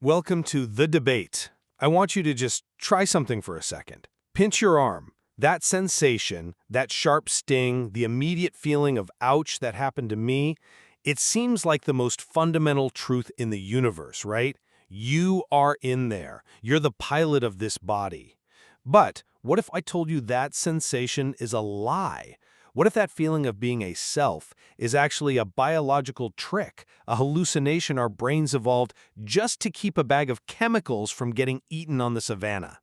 Welcome to The Debate. I want you to just try something for a second. Pinch your arm. That sensation, that sharp sting, the immediate feeling of ouch that happened to me, it seems like the most fundamental truth in the universe, right? You are in there. You're the pilot of this body. But what if I told you that sensation is a lie? What if that feeling of being a self is actually a biological trick, a hallucination our brains evolved just to keep a bag of chemicals from getting eaten on the savannah?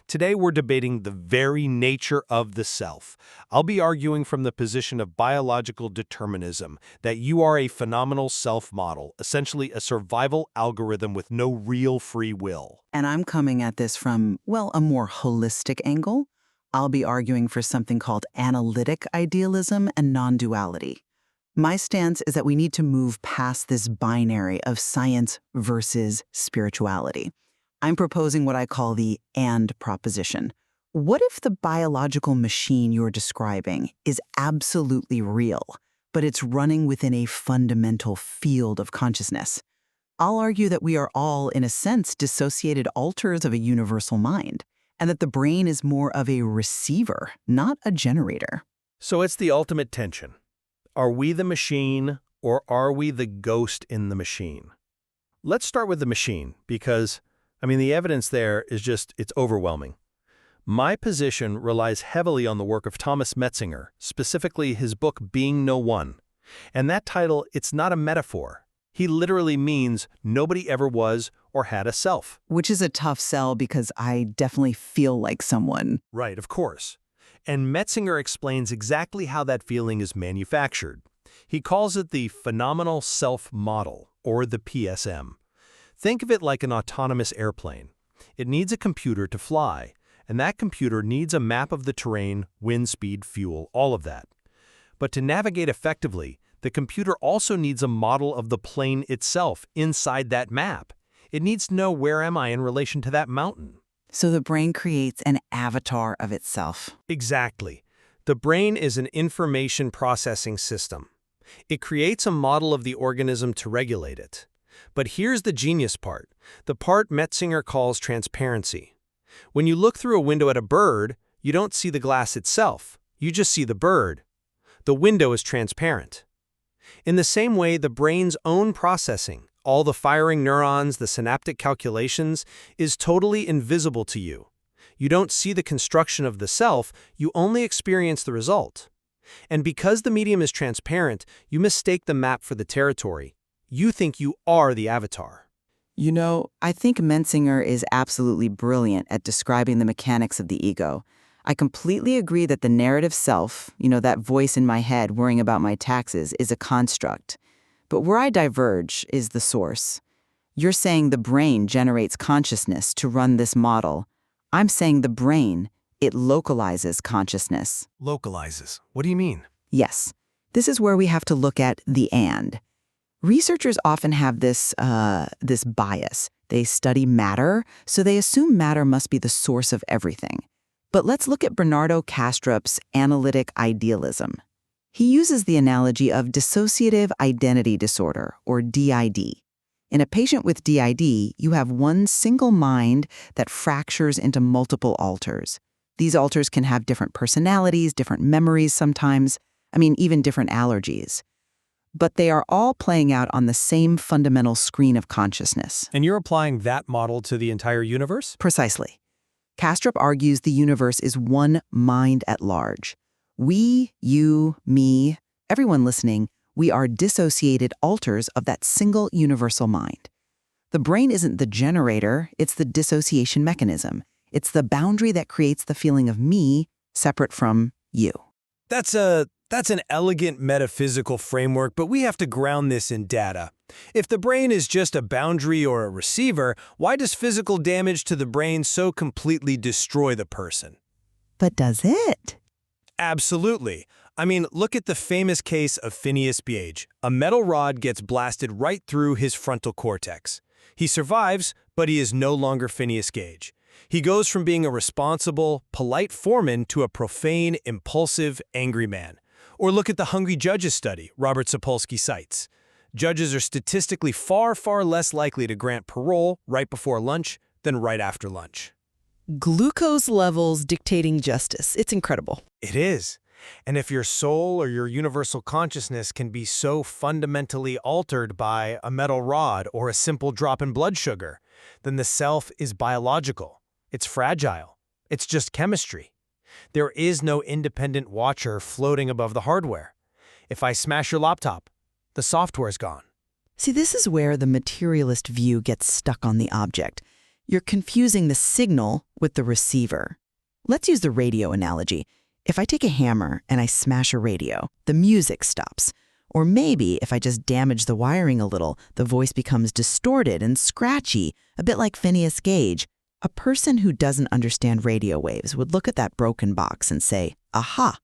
Today we're debating the very nature of the self. I'll be arguing from the position of biological determinism, that you are a phenomenal self-model, essentially a survival algorithm with no real free will. And I'm coming at this from, well, a more holistic angle. I'll be arguing for something called analytic idealism and non-duality. My stance is that we need to move past this binary of science versus spirituality. I'm proposing what I call the and proposition. What if the biological machine you're describing is absolutely real, but it's running within a fundamental field of consciousness? I'll argue that we are all, in a sense, dissociated alters of a universal mind, and that the brain is more of a receiver, not a generator. So it's the ultimate tension. Are we the machine, or are we the ghost in the machine? Let's start with the machine, because the evidence there is it's overwhelming. My position relies heavily on the work of Thomas Metzinger, specifically his book Being No One. And that title, it's not a metaphor. He literally means nobody ever was or had a self. Which is a tough sell because I definitely feel like someone. Right, of course. And Metzinger explains exactly how that feeling is manufactured. He calls it the phenomenal self model, or the PSM. Think of it like an autonomous airplane. It needs a computer to fly, and that computer needs a map of the terrain, wind speed, fuel, all of that. But to navigate effectively, the computer also needs a model of the plane itself inside that map. It needs to know where am I in relation to that mountain. So the brain creates an avatar of itself. Exactly. The brain is an information processing system. It creates a model of the organism to regulate it. But here's the genius part, the part Metzinger calls transparency. When you look through a window at a bird, you don't see the glass itself. You just see the bird. The window is transparent. In the same way, the brain's own processing, all the firing neurons, the synaptic calculations, is totally invisible to you. You don't see the construction of the self, you only experience the result. And because the medium is transparent, you mistake the map for the territory. You think you are the avatar. You know, I think Metzinger is absolutely brilliant at describing the mechanics of the ego. I completely agree that the narrative self, that voice in my head worrying about my taxes, is a construct. But where I diverge is the source. You're saying the brain generates consciousness to run this model. I'm saying the brain, it localizes consciousness. Localizes? What do you mean? Yes. This is where we have to look at the and. Researchers often have this bias. They study matter, so they assume matter must be the source of everything. But let's look at Bernardo Kastrup's analytic idealism. He uses the analogy of dissociative identity disorder, or DID. In a patient with DID, you have one single mind that fractures into multiple alters. These alters can have different personalities, different memories sometimes, even different allergies. But they are all playing out on the same fundamental screen of consciousness. And you're applying that model to the entire universe? Precisely. Kastrup argues the universe is one mind at large. We, you, me, everyone listening, we are dissociated alters of that single universal mind. The brain isn't the generator, it's the dissociation mechanism. It's the boundary that creates the feeling of me separate from you. That's an elegant metaphysical framework, but we have to ground this in data. If the brain is just a boundary or a receiver, why does physical damage to the brain so completely destroy the person? But does it? Absolutely. Look at the famous case of Phineas Gage. A metal rod gets blasted right through his frontal cortex. He survives, but he is no longer Phineas Gage. He goes from being a responsible, polite foreman to a profane, impulsive, angry man. Or look at the Hungry Judges study Robert Sapolsky cites. Judges are statistically far, far less likely to grant parole right before lunch than right after lunch. Glucose levels dictating justice. It's incredible. It is. And if your soul or your universal consciousness can be so fundamentally altered by a metal rod or a simple drop in blood sugar, then the self is biological. It's fragile. It's just chemistry. There is no independent watcher floating above the hardware. If I smash your laptop, the software's gone. See, this is where the materialist view gets stuck on the object. You're confusing the signal with the receiver. Let's use the radio analogy. If I take a hammer and I smash a radio, the music stops. Or maybe if I just damage the wiring a little, the voice becomes distorted and scratchy, a bit like Phineas Gage. A person who doesn't understand radio waves would look at that broken box and say, aha,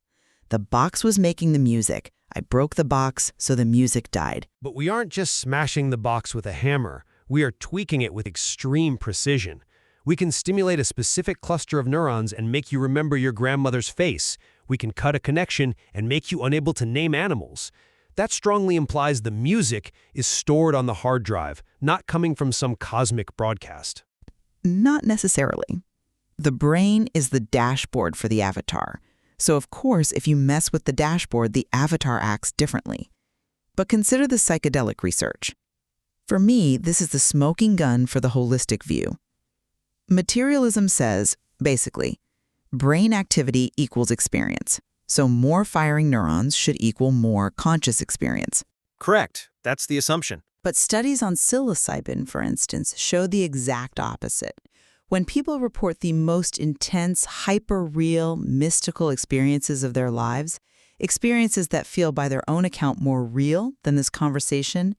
the box was making the music. I broke the box, so the music died. But we aren't just smashing the box with a hammer. We are tweaking it with extreme precision. We can stimulate a specific cluster of neurons and make you remember your grandmother's face. We can cut a connection and make you unable to name animals. That strongly implies the music is stored on the hard drive, not coming from some cosmic broadcast. Not necessarily. The brain is the dashboard for the avatar. So of course, if you mess with the dashboard, the avatar acts differently. But consider the psychedelic research. For me, this is the smoking gun for the holistic view. Materialism says, basically, brain activity equals experience. So more firing neurons should equal more conscious experience. Correct. That's the assumption. But studies on psilocybin, for instance, show the exact opposite. When people report the most intense, hyper-real, mystical experiences of their lives, experiences that feel by their own account more real than this conversation,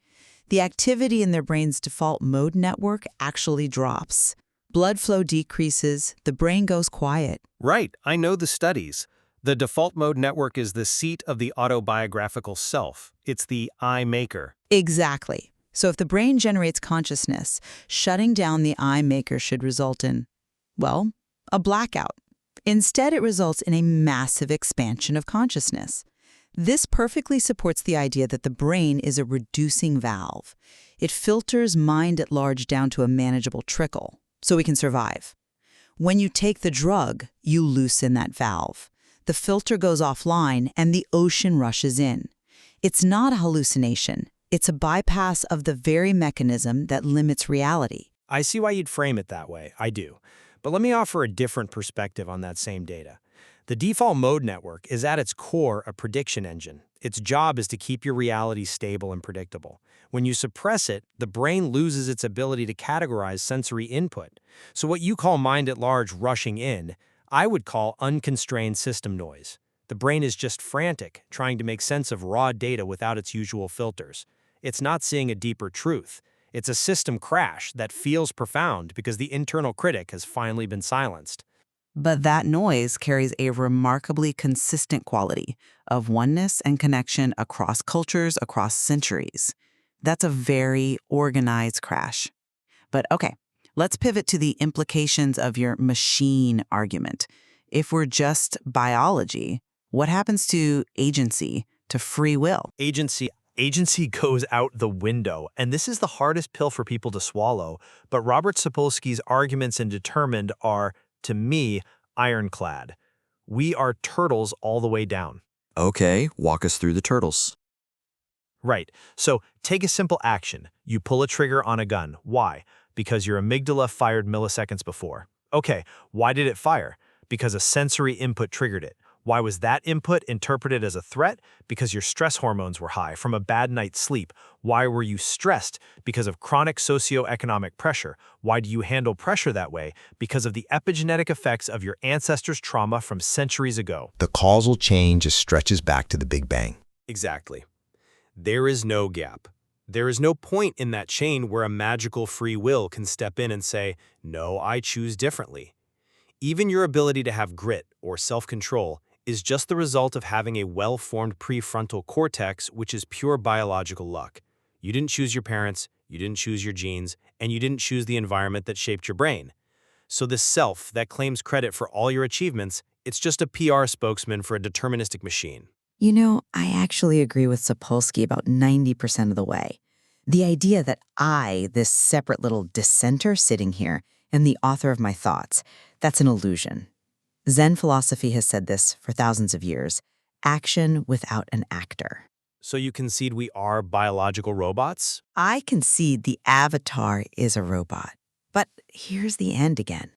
the activity in their brain's default mode network actually drops. Blood flow decreases, the brain goes quiet. Right, I know the studies. The default mode network is the seat of the autobiographical self. It's the I maker. Exactly. So if the brain generates consciousness, shutting down the I maker should result in, well, a blackout. Instead, it results in a massive expansion of consciousness. This perfectly supports the idea that the brain is a reducing valve. It filters mind at large down to a manageable trickle, so we can survive. When you take the drug, you loosen that valve. The filter goes offline and the ocean rushes in. It's not a hallucination. It's a bypass of the very mechanism that limits reality. I see why you'd frame it that way. I do. But let me offer a different perspective on that same data. The default mode network is at its core a prediction engine. Its job is to keep your reality stable and predictable. When you suppress it, the brain loses its ability to categorize sensory input. So what you call mind at large rushing in, I would call unconstrained system noise. The brain is just frantic, trying to make sense of raw data without its usual filters. It's not seeing a deeper truth. It's a system crash that feels profound because the internal critic has finally been silenced. But that noise carries a remarkably consistent quality of oneness and connection across cultures, across centuries. That's a very organized crash. But okay, let's pivot to the implications of your machine argument. If we're just biology, what happens to agency, to free will? Agency goes out the window, and this is the hardest pill for people to swallow, but Robert Sapolsky's arguments in Determined are, to me, ironclad. We are turtles all the way down. Okay, walk us through the turtles. Right, so take a simple action. You pull a trigger on a gun. Why? Because your amygdala fired milliseconds before. Okay, why did it fire? Because a sensory input triggered it. Why was that input interpreted as a threat? Because your stress hormones were high from a bad night's sleep. Why were you stressed? Because of chronic socioeconomic pressure. Why do you handle pressure that way? Because of the epigenetic effects of your ancestors' trauma from centuries ago. The causal chain just stretches back to the Big Bang. Exactly. There is no gap. There is no point in that chain where a magical free will can step in and say, no, I choose differently. Even your ability to have grit or self-control is just the result of having a well-formed prefrontal cortex, which is pure biological luck. You didn't choose your parents, you didn't choose your genes, and you didn't choose the environment that shaped your brain. So this self that claims credit for all your achievements, it's just a PR spokesman for a deterministic machine. You know, I actually agree with Sapolsky about 90% of the way. The idea that I, this separate little dissenter sitting here, am the author of my thoughts, that's an illusion. Zen philosophy has said this for thousands of years: action without an actor. So you concede we are biological robots? I concede the avatar is a robot. But here's the end again.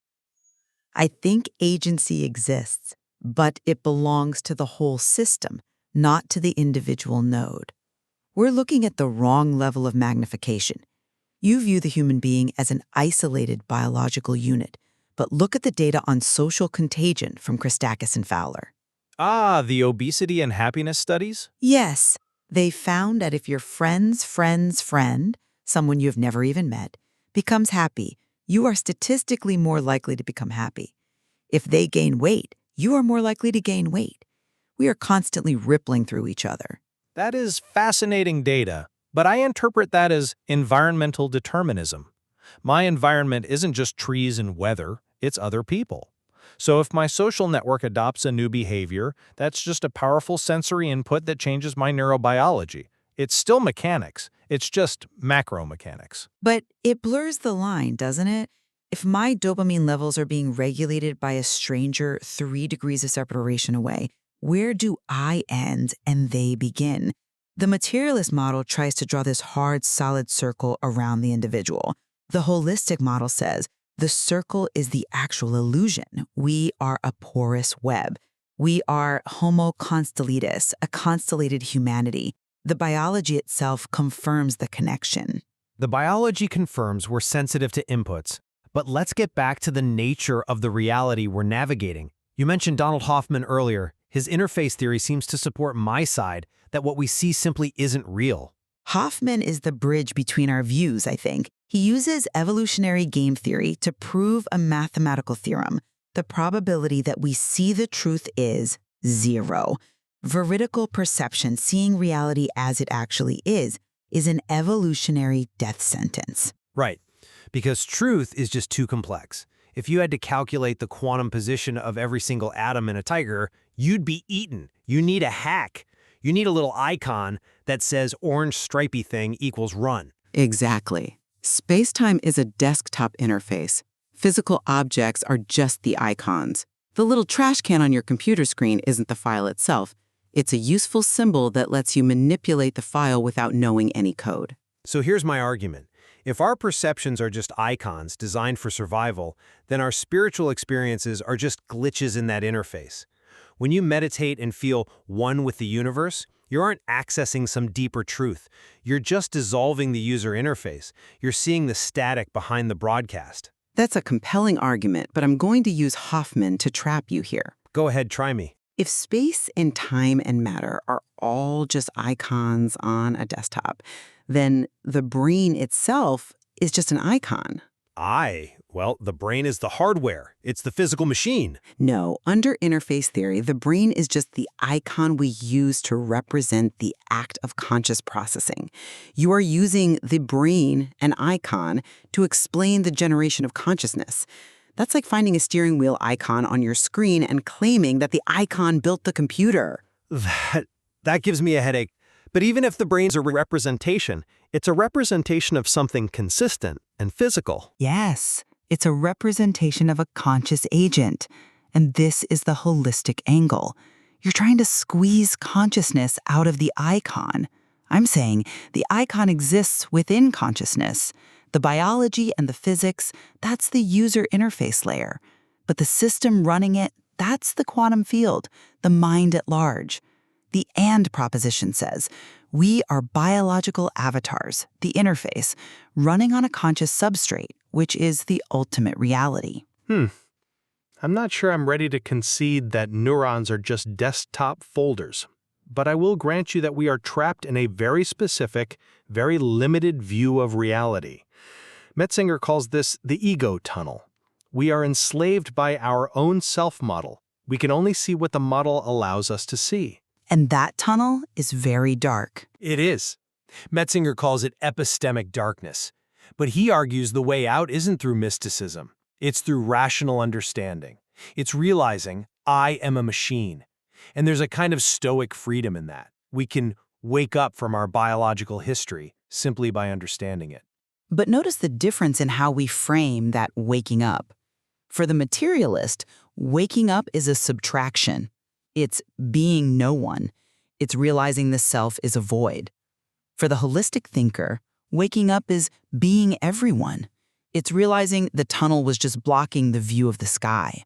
I think agency exists, but it belongs to the whole system, not to the individual node. We're looking at the wrong level of magnification. You view the human being as an isolated biological unit, but look at the data on social contagion from Christakis and Fowler. Ah, the obesity and happiness studies? Yes, they found that if your friend's friend's friend, someone you've never even met, becomes happy, you are statistically more likely to become happy. If they gain weight, you are more likely to gain weight. We are constantly rippling through each other. That is fascinating data, but I interpret that as environmental determinism. My environment isn't just trees and weather, it's other people. So if my social network adopts a new behavior, that's just a powerful sensory input that changes my neurobiology. It's still mechanics, it's just macro-mechanics. But it blurs the line, doesn't it? If my dopamine levels are being regulated by a stranger 3 degrees of separation away, where do I end and they begin? The materialist model tries to draw this hard, solid circle around the individual. The holistic model says the circle is the actual illusion. We are a porous web. We are homo constellatus, a constellated humanity. The biology itself confirms the connection. The biology confirms we're sensitive to inputs, but let's get back to the nature of the reality we're navigating. You mentioned Donald Hoffman earlier. His interface theory seems to support my side that what we see simply isn't real. Hoffman is the bridge between our views, I think. He uses evolutionary game theory to prove a mathematical theorem. The probability that we see the truth is 0. Veridical perception, seeing reality as it actually is an evolutionary death sentence. Right, because truth is just too complex. If you had to calculate the quantum position of every single atom in a tiger, you'd be eaten. You need a hack. You need a little icon that says orange stripy thing equals run. Exactly. Space-time is a desktop interface. Physical objects are just the icons. The little trash can on your computer screen isn't the file itself. It's a useful symbol that lets you manipulate the file without knowing any code. So here's my argument. If our perceptions are just icons designed for survival, then our spiritual experiences are just glitches in that interface. When you meditate and feel one with the universe, you aren't accessing some deeper truth. You're just dissolving the user interface. You're seeing the static behind the broadcast. That's a compelling argument, but I'm going to use Hoffman to trap you here. Go ahead, try me. If space and time and matter are all just icons on a desktop, then the brain itself is just an icon. Well, the brain is the hardware. It's the physical machine. No, under interface theory, the brain is just the icon we use to represent the act of conscious processing. You are using the brain, an icon, to explain the generation of consciousness. That's like finding a steering wheel icon on your screen and claiming that the icon built the computer. That gives me a headache. But even if the brain's a representation, it's a representation of something consistent and physical. Yes, it's a representation of a conscious agent. And this is the holistic angle. You're trying to squeeze consciousness out of the icon. I'm saying the icon exists within consciousness. The biology and the physics, that's the user interface layer. But the system running it, that's the quantum field, the mind at large. The and proposition says, we are biological avatars, the interface, running on a conscious substrate, which is the ultimate reality. I'm not sure I'm ready to concede that neurons are just desktop folders. But I will grant you that we are trapped in a very specific, very limited view of reality. Metzinger calls this the ego tunnel. We are enslaved by our own self-model. We can only see what the model allows us to see. And that tunnel is very dark. It is. Metzinger calls it epistemic darkness. But he argues the way out isn't through mysticism. It's through rational understanding. It's realizing I am a machine. And there's a kind of stoic freedom in that. We can wake up from our biological history simply by understanding it. But notice the difference in how we frame that waking up. For the materialist, waking up is a subtraction. It's being no one. It's realizing the self is a void. For the holistic thinker, waking up is being everyone. It's realizing the tunnel was just blocking the view of the sky.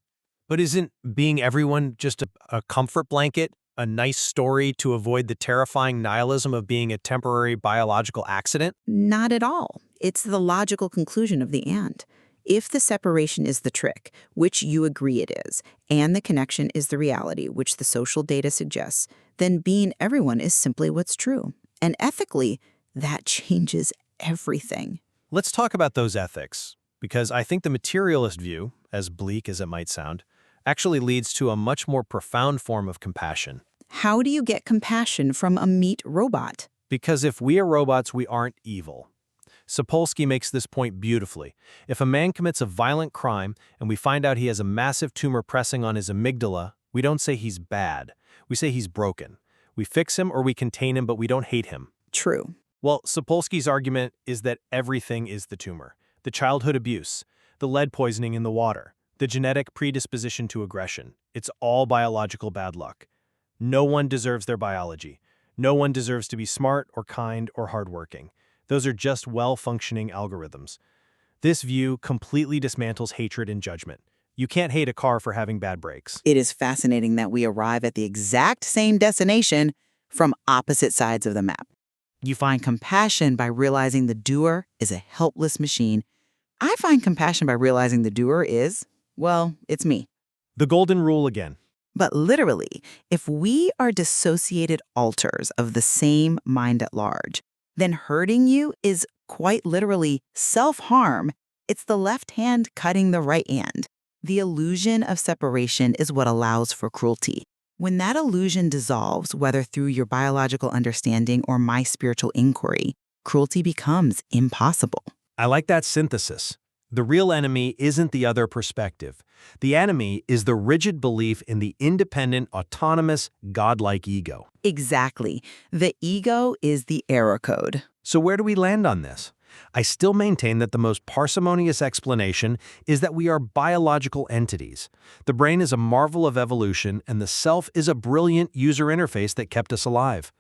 But isn't being everyone just a comfort blanket, a nice story to avoid the terrifying nihilism of being a temporary biological accident? Not at all. It's the logical conclusion of the and. If the separation is the trick, which you agree it is, and the connection is the reality, which the social data suggests, then being everyone is simply what's true. And ethically, that changes everything. Let's talk about those ethics, because I think the materialist view, as bleak as it might sound, actually leads to a much more profound form of compassion. How do you get compassion from a meat robot? Because if we are robots, we aren't evil. Sapolsky makes this point beautifully. If a man commits a violent crime and we find out he has a massive tumor pressing on his amygdala, we don't say he's bad. We say he's broken. We fix him or we contain him, but we don't hate him. True. Well, Sapolsky's argument is that everything is the tumor. The childhood abuse, the lead poisoning in the water, the genetic predisposition to aggression. It's all biological bad luck. No one deserves their biology. No one deserves to be smart or kind or hardworking. Those are just well-functioning algorithms. This view completely dismantles hatred and judgment. You can't hate a car for having bad brakes. It is fascinating that we arrive at the exact same destination from opposite sides of the map. You find compassion by realizing the doer is a helpless machine. I find compassion by realizing the doer is, well, it's me. The golden rule again. But literally, if we are dissociated alters of the same mind at large, then hurting you is quite literally self-harm. It's the left hand cutting the right hand. The illusion of separation is what allows for cruelty. When that illusion dissolves, whether through your biological understanding or my spiritual inquiry, cruelty becomes impossible. I like that synthesis. The real enemy isn't the other perspective. The enemy is the rigid belief in the independent, autonomous, godlike ego. Exactly. The ego is the error code. So where do we land on this? I still maintain that the most parsimonious explanation is that we are biological entities. The brain is a marvel of evolution, and the self is a brilliant user interface that kept us alive.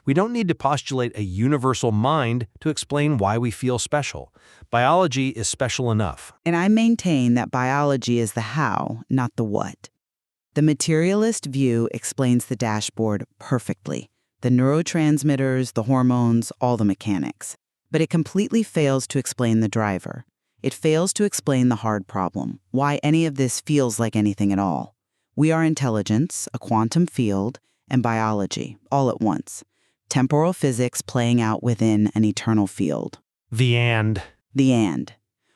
We don't need to postulate a universal mind to explain why we feel special. Biology is special enough. And I maintain that biology is the how, not the what. The materialist view explains the dashboard perfectly. The neurotransmitters, the hormones, all the mechanics. But it completely fails to explain the driver. It fails to explain the hard problem, why any of this feels like anything at all. We are intelligence, a quantum field, and biology, all at once. Temporal physics playing out within an eternal field. The and. The and.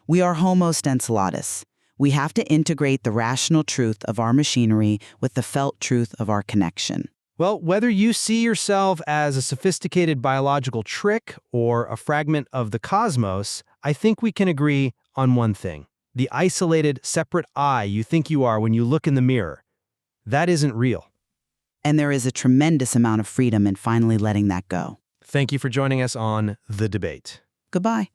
We are homo stencilatus. We have to integrate the rational truth of our machinery with the felt truth of our connection. Well, whether you see yourself as a sophisticated biological trick or a fragment of the cosmos, I think we can agree on one thing. The isolated, separate I you think you are when you look in the mirror. That isn't real. And there is a tremendous amount of freedom in finally letting that go. Thank you for joining us on The Debate. Goodbye.